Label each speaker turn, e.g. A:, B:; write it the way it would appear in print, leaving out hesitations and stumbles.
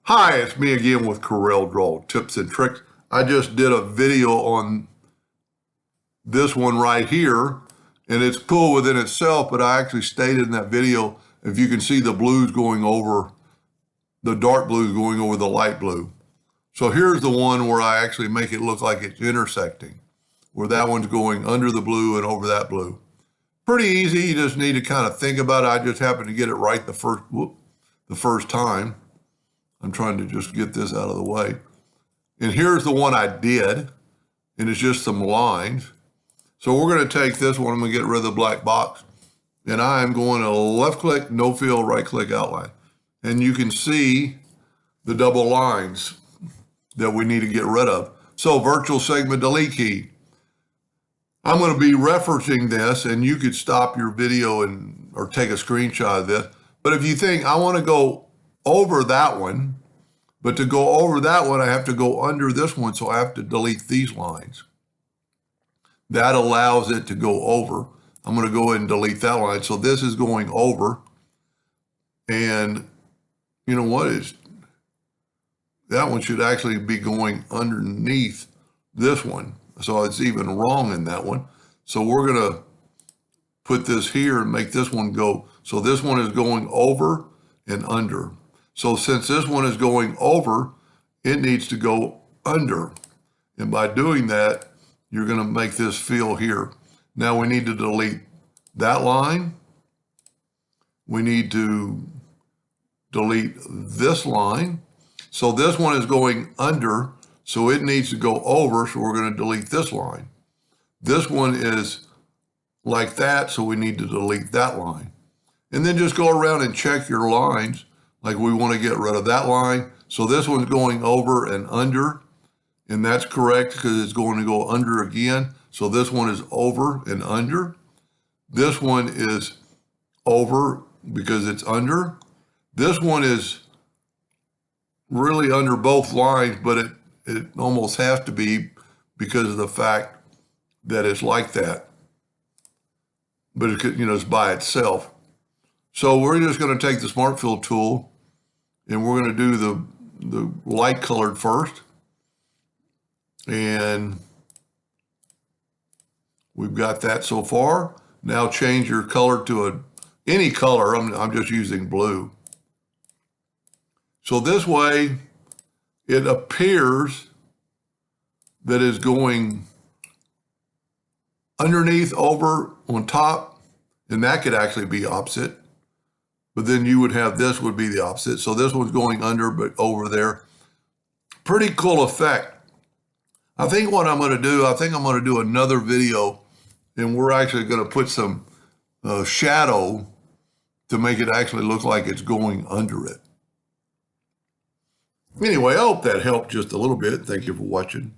A: Hi, it's me again with CorelDraw Tips and Tricks. I just did a video on this one right here, and it's cool within itself, but I actually stated in that video, if you can see the blues going over, the dark blues going over the light blue. So here's the one where I actually make it look like it's intersecting, where that one's going under the blue and over that blue. Pretty easy, you just need to kind of think about it. I just happened to get it right the first time. I'm trying to just get this out of the way. And here's the one I did, and it's just some lines. So we're going to take this one, I'm going to get rid of the black box, and I'm going to left click, no fill, right click, outline. And you can see the double lines that we need to get rid of. So virtual segment delete key. I'm going to be referencing this, and you could stop your video or take a screenshot of this. But if you think I want to go over that one, but to go over that one, I have to go under this one, so I have to delete these lines. That allows it to go over. I'm going to go ahead and delete that line. So this is going over, and you know what is that one should actually be going underneath this one. So it's even wrong in that one. So we're going to put this here and make this one go. So this one is going over and under. So since this one is going over, it needs to go under. And by doing that, you're going to make this fill here. Now we need to delete that line. We need to delete this line. So this one is going under, so it needs to go over, so we're going to delete this line. This one is like that, so we need to delete that line. And then just go around and check your lines. Like we want to get rid of that line. So this one's going over and under, and that's correct because it's going to go under again. So this one is over and under. This one is over because it's under. This one is really under both lines, but it almost has to be because of the fact that it's like that. But it could, it's by itself. So we're just going to take the Smart Fill tool, and we're going to do the light colored first. And we've got that so far. Now change your color to any color. I'm just using blue. So this way it appears that it's going underneath, over, on top, and that could actually be opposite. But then you would have this would be the opposite. So this one's going under, but over there. Pretty cool effect. I think what I'm going to do, I'm going to do another video, and we're actually going to put some shadow to make it actually look like it's going under it. Anyway, I hope that helped just a little bit. Thank you for watching.